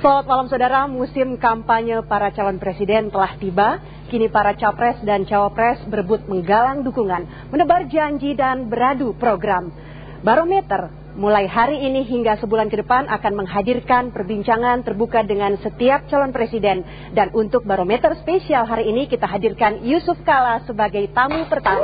Selamat malam saudara, musim kampanye para calon presiden telah tiba. Kini para capres dan cawapres berebut menggalang dukungan, menebar janji dan beradu program. Barometer mulai hari ini hingga sebulan ke depan akan menghadirkan perbincangan terbuka dengan setiap calon presiden. Dan untuk barometer spesial hari ini kita hadirkan Yusuf Kala sebagai tamu pertama.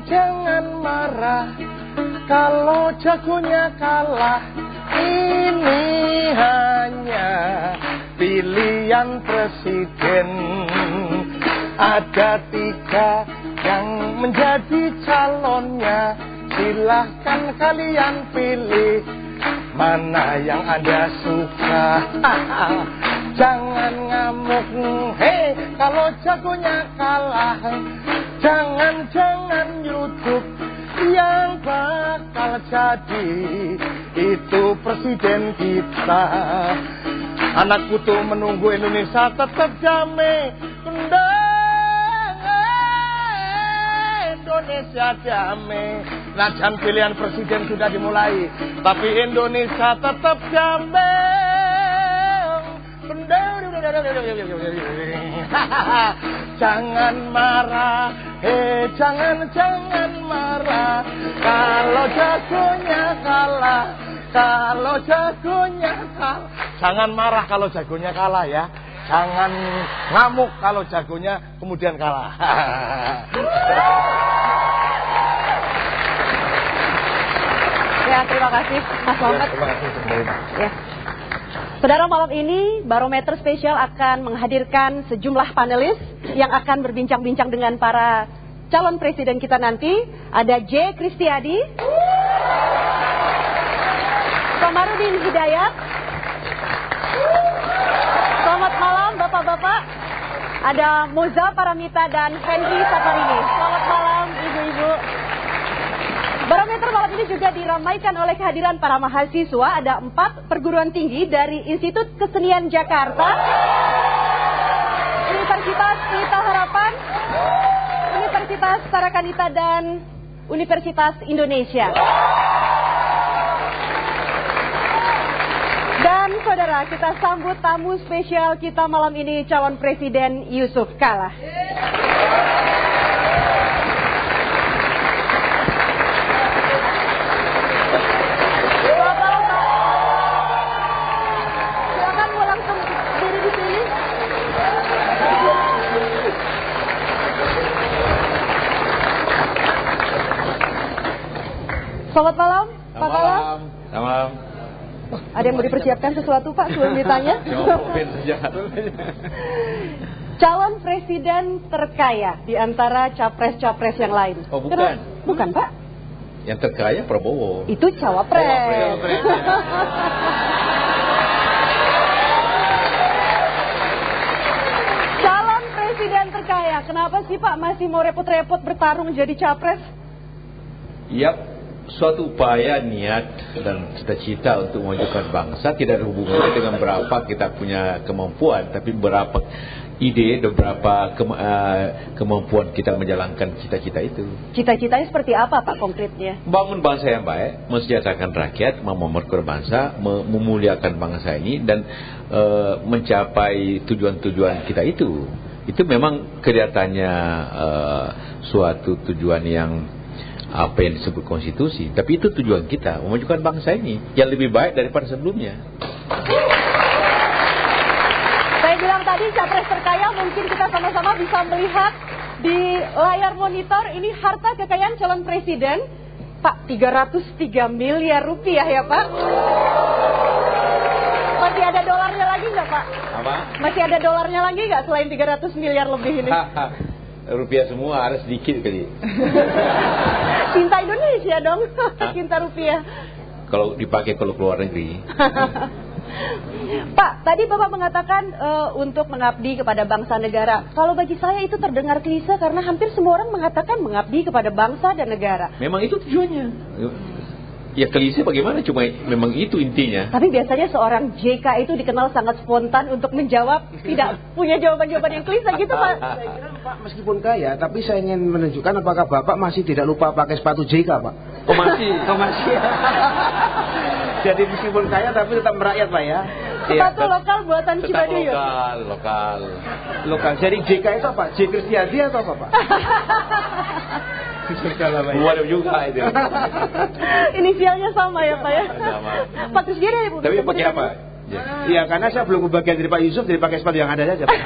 Jangan marah kalau jagonya kalah. Ini hanya pilihan presiden. Ada 3 yang menjadi calonnya. Silahkan kalian pilih mana yang Anda suka. Jangan ngamuk, hei, kalau jagonya kalah. Jangan YouTube yang bakal jadi itu presiden kita. Anak putu menunggu Indonesia tetap damai. Indonesia damai. Nah, dan pilihan presiden sudah dimulai, tapi Indonesia tetap damai. Jangan marah, jangan marah kalau jagonya kalah. Kalau jagonya kalah, jangan marah kalau jagonya kalah ya. Jangan ngamuk kalau jagonya kemudian kalah. Ya, terima kasih Mas Muhammad. Terima kasih. Ya. Saudara, malam ini Barometer Spesial akan menghadirkan sejumlah panelis yang akan berbincang-bincang dengan para calon presiden kita nanti. Ada J. Kristiadi, Komarudin Hidayat. Selamat malam Bapak-Bapak. Ada Moza Paramita dan Henry Saparini. Selamat malam Ibu-Ibu. Barometer malam ini juga diramaikan oleh kehadiran para mahasiswa. Ada 4 perguruan tinggi dari Institut Kesenian Jakarta, Universitas Pelita Harapan, Universitas Tarakanita, dan Universitas Indonesia. Dan saudara, kita sambut tamu spesial kita malam ini, calon presiden Yusuf Kala. Selamat malam, Pak Kala. Selamat malam. Ada yang mau dipersiapkan sesuatu Pak sebelum ditanya? Calon presiden terkaya di antara capres-capres yang lain. Oh, bukan. Bukan Pak. Yang terkaya Prabowo. Itu cawapres. Calon presiden terkaya, kenapa sih Pak masih mau repot-repot bertarung jadi capres? Yap, suatu upaya, niat, dan cita-cita untuk memajukan bangsa tidak ada hubungannya dengan berapa kita punya kemampuan, tapi berapa ide dan berapa kemampuan kita menjalankan cita-cita itu. Cita-citanya seperti apa Pak konkretnya? Bangun bangsa yang baik, mensejahterakan rakyat, memperkuat bangsa, memuliakan bangsa ini, dan mencapai tujuan-tujuan kita itu. Itu memang kelihatannya suatu tujuan yang apa yang disebut konstitusi, tapi itu tujuan kita, memajukan bangsa ini yang lebih baik daripada sebelumnya. Saya bilang tadi capres terkaya, mungkin kita sama-sama bisa melihat di layar monitor ini harta kekayaan calon presiden Pak, 303 miliar rupiah ya Pak. Masih ada dolarnya lagi nggak Pak? Apa? Masih ada dolarnya lagi nggak selain 300 miliar lebih ini? Rupiah semua, ada sedikit kali. Cinta Indonesia dong, cinta rupiah. Kalau dipakai kalau keluar negeri. Pak, tadi Bapak mengatakan untuk mengabdi kepada bangsa negara. Kalau bagi saya itu terdengar klise karena hampir semua orang mengatakan mengabdi kepada bangsa dan negara. Memang itu tujuannya. Ya klise bagaimana, cuma memang itu intinya. Tapi biasanya seorang JK itu dikenal sangat spontan untuk menjawab, tidak punya jawaban-jawaban yang klise gitu Pak. Saya kira Pak meskipun kaya, tapi saya ingin menunjukkan apakah Bapak masih tidak lupa pakai sepatu JK Pak. Oh masih. Oh masih. Jadi meskipun kaya tapi tetap merakyat Pak ya. Sepatu lokal buatan Tetap Cibaduyut. Lokal. Jadi JK itu apa? J Kristiadi atau apa Pak? Waduh juga itu. Inisialnya sama ya Pak ya. Sama. Pak Kristiadi. Tapi pakai apa? Iya karena saya belum kebagian dari Pak Yusuf, jadi pakai sepatu yang ada saja Pak.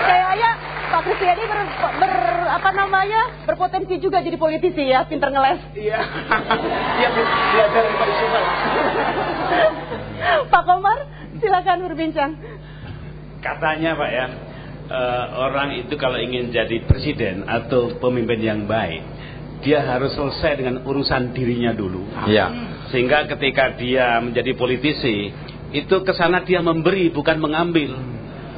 Kayaknya Pak Kristiadi berpotensi juga jadi politisi ya, pinter ngeles. Iya. Dia belajar dari Pak Yusuf Pak. Pak Komar, silakan berbincang. Katanya Pak ya, orang itu kalau ingin jadi presiden atau pemimpin yang baik, dia harus selesai dengan urusan dirinya dulu. Iya. Sehingga ketika dia menjadi politisi, itu kesana dia memberi bukan mengambil,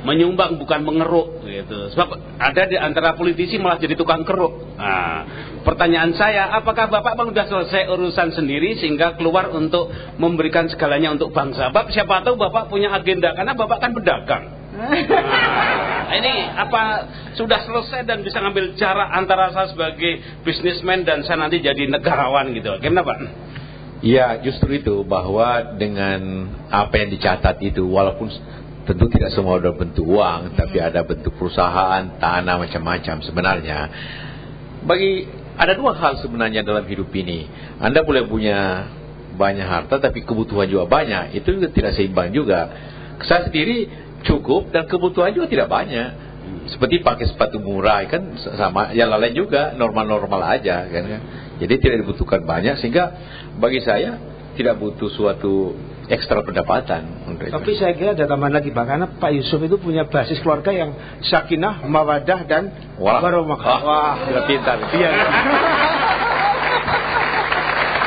menyumbang bukan mengeruk gitu. Sebab ada di antara politisi malah jadi tukang keruk. Nah, pertanyaan saya, apakah Bapak Bang sudah selesai urusan sendiri sehingga keluar untuk memberikan segalanya untuk bangsa? Bapak siapa tahu Bapak punya agenda karena Bapak kan pedagang. Nah, ini apa sudah selesai dan bisa ngambil jarak antara saya sebagai bisnismen dan saya nanti jadi negarawan gitu. Gimana Pak? Ya justru itu, bahwa dengan apa yang dicatat itu, walaupun tentu tidak semua ada bentuk uang, tapi ada bentuk perusahaan, tanah, macam-macam. Sebenarnya ada dua hal sebenarnya dalam hidup ini. Anda boleh punya banyak harta tapi kebutuhan juga banyak, itu juga tidak seimbang juga. Saya sendiri cukup dan kebutuhan juga tidak banyak. Seperti pakai sepatu murah kan sama, yang lain juga normal-normal aja kan. Jadi tidak dibutuhkan banyak, sehingga bagi saya tidak butuh suatu ekstra pendapatan. Tapi saya kira ada tambahan lagi Pak, karena Pak Yusuf itu punya basis keluarga yang sakinah, mawadah dan warahmah. Wah, sudah pintar. Iya.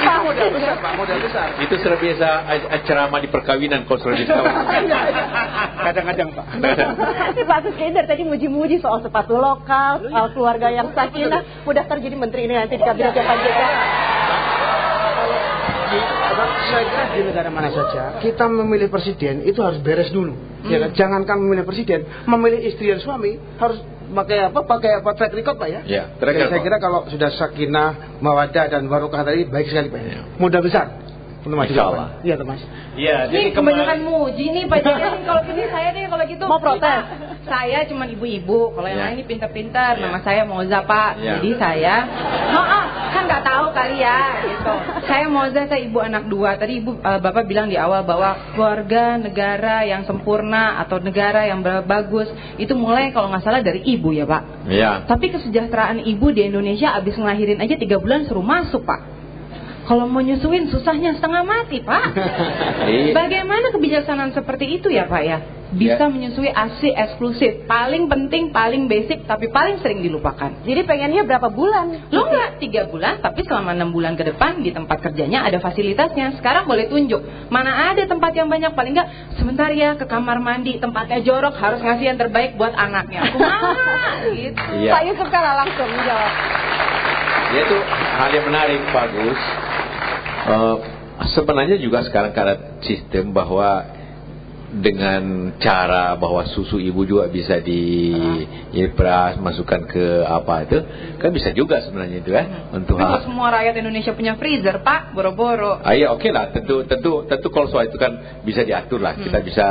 Itu modal besar Pak, modal besar. Itu sudah biasa ceramah di perkawinan kalau sudah diskon. Kadang-kadang Pak. Ini Pak Suskender tadi muji-muji soal sepatu lokal, soal keluarga yang sakinah. Mudah terjadi menteri ini nanti di kabinet Pak JK. Saya kira di negara mana saja kita memilih presiden itu harus beres dulu. Ya kan? Jangankan memilih presiden, memilih istri dan suami harus pakai apa track record Pak ya. Ya, track record. Saya kira kalau sudah sakinah, mawadah dan barokah tadi baik sekali Pak. Ya. Modal besar. Insyaallah. Iya Mas. Iya, jadi kebanyakan muji nih Pak JK. Kalau ini saya deh kalau gitu mau protes. Saya cuma ibu-ibu, kalau yang lain ini pintar-pintar. Ya. Nama saya Moza Pak. Ya. Jadi saya, kan nggak tahu kali ya gitu. Saya Moza, saya ibu anak 2. Tadi Bapak bilang di awal bahwa keluarga negara yang sempurna atau negara yang bagus itu mulai kalau nggak salah dari ibu ya Pak. Iya. Tapi kesejahteraan ibu di Indonesia abis ngelahirin aja 3 bulan suruh masuk Pak. Kalau mau nyusuin susahnya setengah mati Pak. Bagaimana kebijaksanaan seperti itu ya Pak ya? Bisa menyusui ASI eksklusif. Paling penting, paling basic, tapi paling sering dilupakan. Jadi pengennya berapa bulan? Lo nggak 3 bulan, tapi selama 6 bulan ke depan di tempat kerjanya ada fasilitasnya. Sekarang boleh tunjuk. Mana ada tempat yang banyak, paling nggak sebentar ya ke kamar mandi, tempatnya jorok, harus ngasih yang terbaik buat anaknya. Gitu. Pak Yusuf Kala langsung menjawab. Ya itu hal yang menarik, bagus. Sebenarnya juga sekarang ada sistem bahwa dengan cara bahwa susu ibu juga bisa diperas, masukkan ke apa itu, kan bisa juga sebenarnya itu kan untuk Kalau semua rakyat Indonesia punya freezer Pak, boro-boro. Ya oke lah, tentu kalau soal itu kan bisa diatur lah. Kita bisa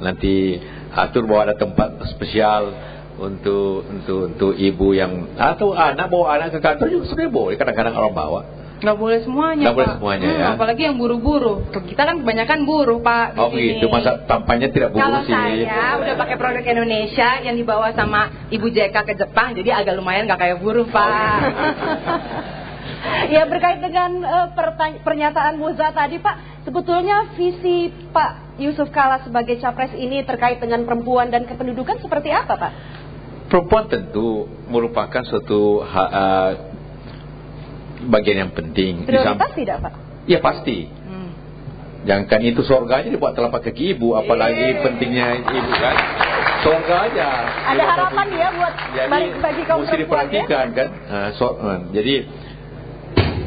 nanti atur bahwa ada tempat spesial untuk ibu yang atau anak bawa anak ke kantor juga sebenarnya boleh, kadang-kadang orang bawa. Nggak boleh semuanya Nggak boleh semuanya ya. Apalagi yang buru-buru. Kita kan kebanyakan buruh Pak di sini. Gitu, masa tampaknya tidak buruh Kalau sih. saya udah pakai produk Indonesia yang dibawa sama Ibu JK ke Jepang, jadi agak lumayan nggak kayak buruh Pak. Ya berkait dengan pernyataan Moza tadi Pak, sebetulnya visi Pak Yusuf Kala sebagai capres ini terkait dengan perempuan dan kependudukan seperti apa Pak? Perempuan tentu merupakan suatu bagian yang penting. Prioritas tidak, Pak? Ya pasti. Jangankan itu surga aja dibuat telapak kaki ibu, apalagi pentingnya ibu kan. Surga aja. Ada harapan ya buat bagi kaum mesti diperhatikan kan. Jadi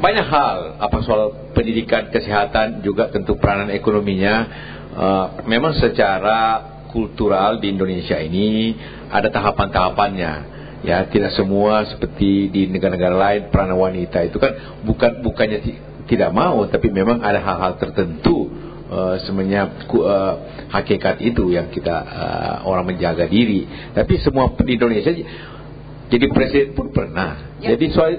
banyak hal, apa soal pendidikan, kesehatan, juga tentu peranan ekonominya. Memang secara kultural di Indonesia ini ada tahapan-tahapannya. Ya, tidak semua seperti di negara-negara lain peranan wanita itu kan bukannya tidak mau, tapi memang ada hal-hal tertentu sebenarnya hakikat itu yang kita orang menjaga diri. Tapi semua di Indonesia jadi presiden pun pernah. Jadi soal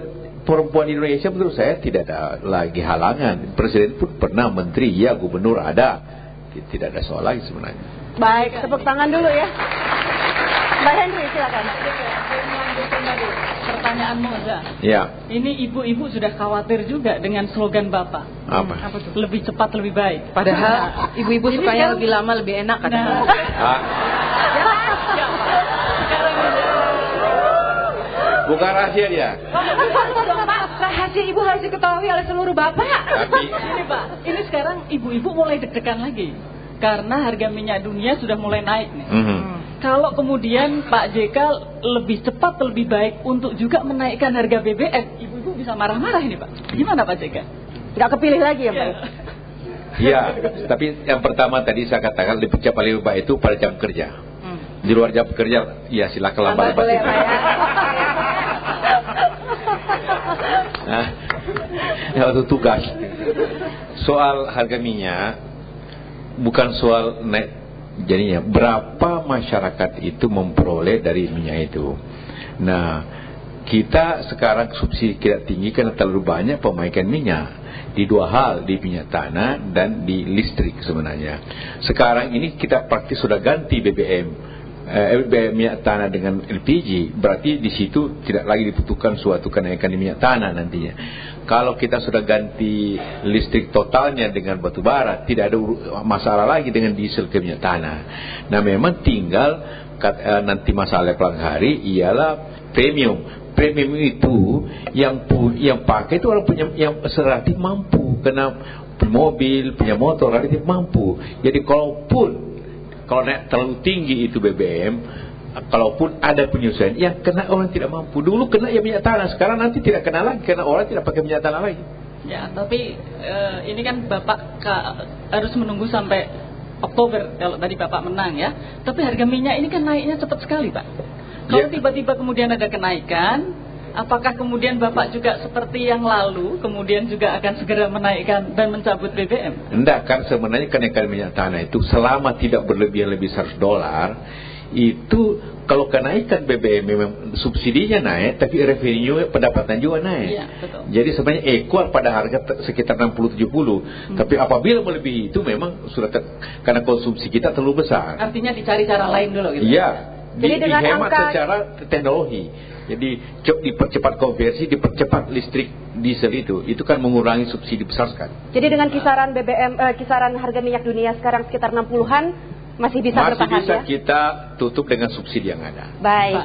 perempuan di Indonesia menurut saya tidak ada lagi halangan. Presiden pun pernah, menteri ya, gubernur ada, tidak ada soal lagi sebenarnya. Baik, tepuk tangan dulu ya. Mbak Henry silakan. Pertanyaan Moza. Ya. Ini ibu-ibu sudah khawatir juga dengan slogan Bapak. Apa tuh? Lebih cepat, lebih baik. Padahal ibu-ibu sukanya lebih lama, lebih enak katanya. Bukan rahasia dia. Rahasia ibu harus diketahui oleh seluruh bapak. Tapi ini Pak, ini sekarang ibu-ibu mulai deg-degan lagi. Karena harga minyak dunia sudah mulai naik nih. Kalau kemudian Pak JK lebih cepat, lebih baik untuk juga menaikkan harga BBM, ibu-ibu bisa marah-marah ini Pak. Gimana Pak JK? Nggak kepilih lagi ya Pak? Ya, tapi yang pertama tadi saya katakan lebih cepat lebih baik itu pada jam kerja. Di luar jam kerja, ya silakan lambat-lambat. Nah, ya waktu tugas. Soal harga minyak bukan soal naik, jadinya berapa masyarakat itu memperoleh dari minyak itu. Nah, kita sekarang subsidi kita tinggi karena terlalu banyak pemakaian minyak di dua hal, di minyak tanah dan di listrik sebenarnya. Sekarang ini kita praktis sudah ganti BBM. Minyak tanah dengan LPG, berarti di situ tidak lagi dibutuhkan suatu kenaikan di minyak tanah nantinya. Kalau kita sudah ganti listrik totalnya dengan batu bara, tidak ada masalah lagi dengan diesel ke minyak tanah. Nah, memang tinggal nanti masalah pelanggan hari ialah premium. Premium itu yang pakai itu orang punya yang relatif mampu, karena mobil, punya motor relatif mampu. Jadi kalau naik terlalu tinggi itu BBM, kalaupun ada penyesuaian, yang kena orang tidak mampu. Dulu kena ya minyak tanah, sekarang nanti tidak kena lagi karena orang tidak pakai minyak tanah lagi. Ya, tapi ini kan Bapak harus menunggu sampai Oktober kalau tadi Bapak menang ya. Tapi harga minyak ini kan naiknya cepat sekali Pak. Kalau tiba-tiba kemudian ada kenaikan, apakah kemudian Bapak juga seperti yang lalu kemudian juga akan segera menaikkan dan mencabut BBM? Enggak, kan sebenarnya kenaikan minyak tanah itu selama tidak berlebihan lebih $100, itu kalau kenaikan BBM memang subsidinya naik, tapi revenue pendapatan juga naik. Iya, betul. Jadi sebenarnya equal pada harga sekitar 60-70. Tapi apabila melebihi itu memang sudah karena konsumsi kita terlalu besar. Artinya dicari cara lain dulu gitu. Iya. Dihemat secara teknologi. Jadi dipercepat konversi, dipercepat listrik diesel itu kan mengurangi subsidi besar sekali. Jadi dengan kisaran kisaran harga minyak dunia sekarang sekitar 60-an masih bisa bertahan ya? Masih bisa kita tutup dengan subsidi yang ada. Baik.